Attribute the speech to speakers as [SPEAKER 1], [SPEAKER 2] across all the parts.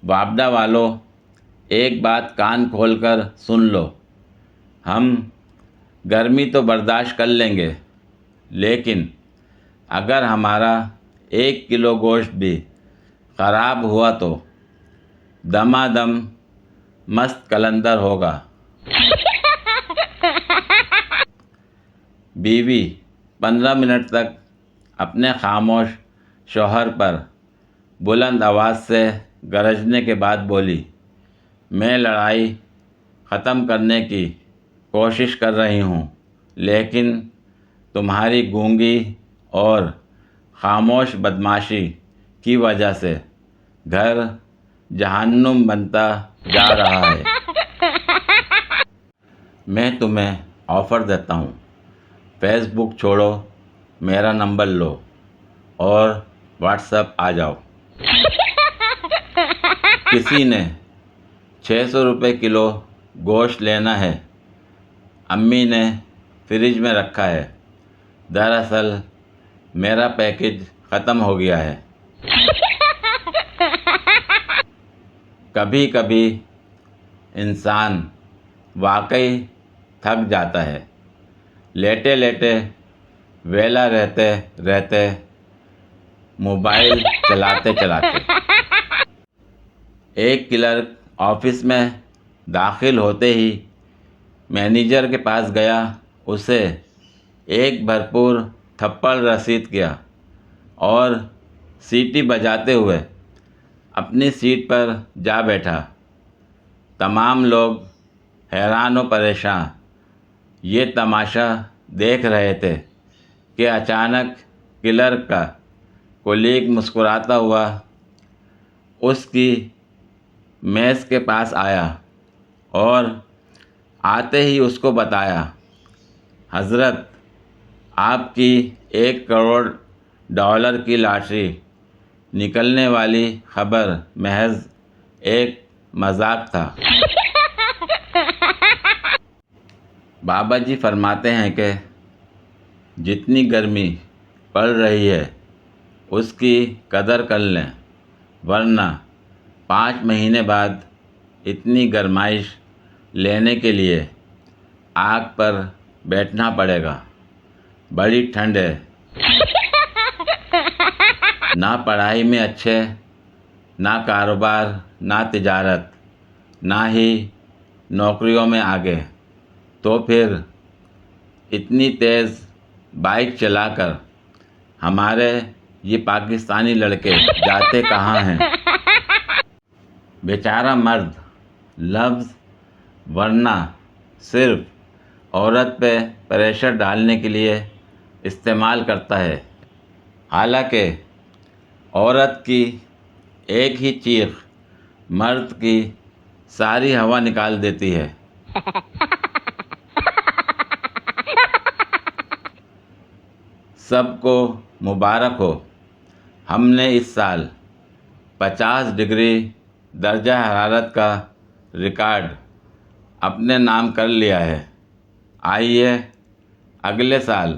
[SPEAKER 1] وابڈا والوں، ایک بات کان کھول کر سن لو، ہم گرمی تو برداشت کر لیں گے، لیکن اگر ہمارا 1 کلو گوشت بھی خراب ہوا تو دمادم مست قلندر ہوگا۔ بیوی 15 منٹ تک اپنے خاموش شوہر پر بلند آواز سے گرجنے کے بعد بولی، میں لڑائی ختم کرنے کی کوشش کر رہی ہوں، لیکن تمہاری گونگی اور خاموش بدمعاشی کی وجہ سے گھر جہنم بنتا جا رہا ہے۔ میں تمہیں آفر دیتا ہوں، فیس بک چھوڑو، میرا نمبر لو اور واٹس ایپ آ جاؤ۔ کسی نے 600 روپے کلو گوشت لینا ہے، امی نے فریج میں رکھا ہے، دراصل میرا پیکج ختم ہو گیا ہے۔ کبھی کبھی انسان واقعی تھک جاتا ہے، لیٹے لیٹے، ویلا رہتے رہتے، موبائل چلاتے چلاتے۔ ایک کلرک آفس میں داخل ہوتے ہی مینیجر کے پاس گیا، اسے ایک بھرپور تھپڑ رسید کیا اور سیٹی بجاتے ہوئے اپنی سیٹ پر جا بیٹھا۔ تمام لوگ حیران و پریشان یہ تماشا دیکھ رہے تھے کہ اچانک کلرک کا کولیگ مسکراتا ہوا اس کی میز کے پاس آیا اور آتے ہی اس کو بتایا، حضرت، آپ کی $1 کروڑ کی لاٹری نکلنے والی خبر محض ایک مذاق تھا۔ بابا جی فرماتے ہیں کہ جتنی گرمی پڑ رہی ہے اس کی قدر کر لیں، ورنہ 5 مہینے بعد اتنی گرمائش لینے کے لیے آگ پر بیٹھنا پڑے گا۔ بڑی ٹھنڈ ہے، نہ پڑھائی میں اچھے، نہ کاروبار، نہ تجارت، نہ ہی نوکریوں میں آگے، تو پھر اتنی تیز بائک چلا کر ہمارے یہ پاکستانی لڑکے جاتے کہاں ہیں؟ بیچارہ مرد لفظ ورنہ صرف عورت پہ پریشر ڈالنے کے لیے استعمال کرتا ہے، حالانکہ عورت کی ایک ہی چیخ مرد کی ساری ہوا نکال دیتی ہے۔ سب کو مبارک ہو، ہم نے اس سال 50 ڈگری درجہ حرارت کا ریکارڈ اپنے نام کر لیا ہے۔ آئیے اگلے سال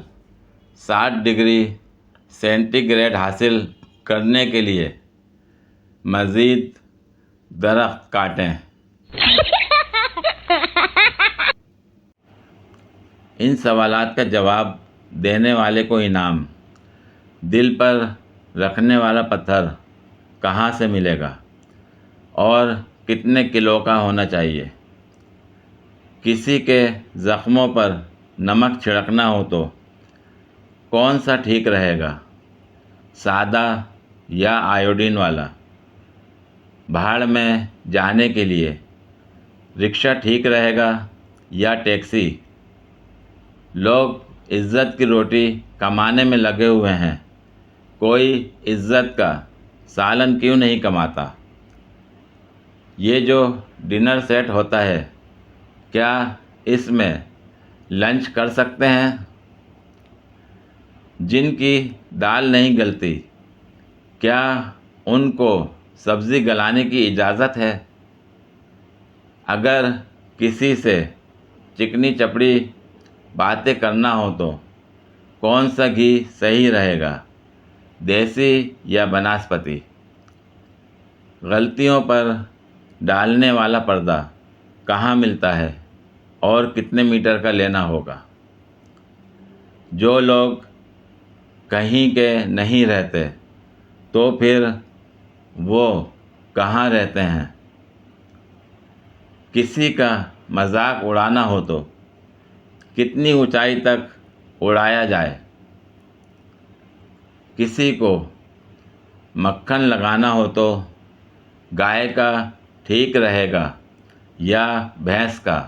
[SPEAKER 1] 60 ڈگری سینٹی گریڈ حاصل کرنے کے لیے مزید درخت کاٹیں۔ ان سوالات کا جواب دینے والے کو انعام، دل پر رکھنے والا پتھر کہاں سے ملے گا اور کتنے کلو کا ہونا چاہیے؟ کسی کے زخموں پر نمک چھڑکنا ہو تو کون سا ٹھیک رہے گا، سادہ یا آیوڈین والا؟ بھاڑ میں جانے کے لیے رکشہ ٹھیک رہے گا یا ٹیکسی؟ لوگ عزت کی روٹی کمانے میں لگے ہوئے ہیں، کوئی عزت کا سالن کیوں نہیں کماتا؟ یہ جو ڈنر سیٹ ہوتا ہے، کیا اس میں لنچ کر سکتے ہیں؟ جن کی دال نہیں گلتی، کیا ان کو سبزی گلانے کی اجازت ہے؟ اگر کسی سے چکنی چپڑی باتیں کرنا ہو تو کون سا گھی صحیح رہے گا، دیسی یا بناسپتی؟ غلطیوں پر ڈالنے والا پردہ کہاں ملتا ہے اور کتنے میٹر کا لینا ہوگا؟ جو لوگ کہیں کے نہیں رہتے تو پھر وہ کہاں رہتے ہیں؟ کسی کا مذاق اڑانا ہو تو کتنی اونچائی تک اڑایا جائے؟ کسی کو مکھن لگانا ہو تو گائے کا ٹھیک رہے گا یا بھینس کا؟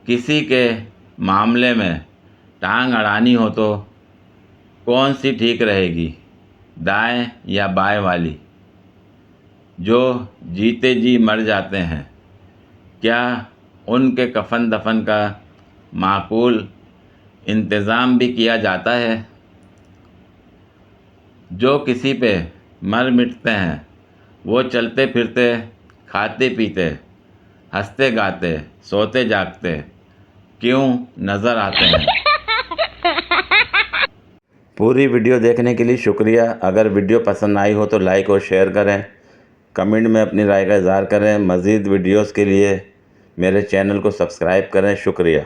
[SPEAKER 1] کسی کے معاملے میں ٹانگ اڑانی ہو تو کون سی ٹھیک رہے گی، دائیں یا بائیں والی؟ جو جیتے جی مر جاتے ہیں، کیا ان کے کفن دفن کا معقول انتظام بھی کیا جاتا ہے؟ جو کسی پہ مر مٹتے ہیں وہ چلتے پھرتے، کھاتے پیتے، ہنستے گاتے، سوتے جاگتے کیوں نظر آتے ہیں؟ پوری ویڈیو دیکھنے کے لیے شکریہ۔ اگر ویڈیو پسند آئی ہو تو لائک اور شیئر کریں، کمنٹ میں اپنی رائے کا اظہار کریں۔ مزید ویڈیوز کے لیے میرے چینل کو سبسکرائب کریں۔ شکریہ۔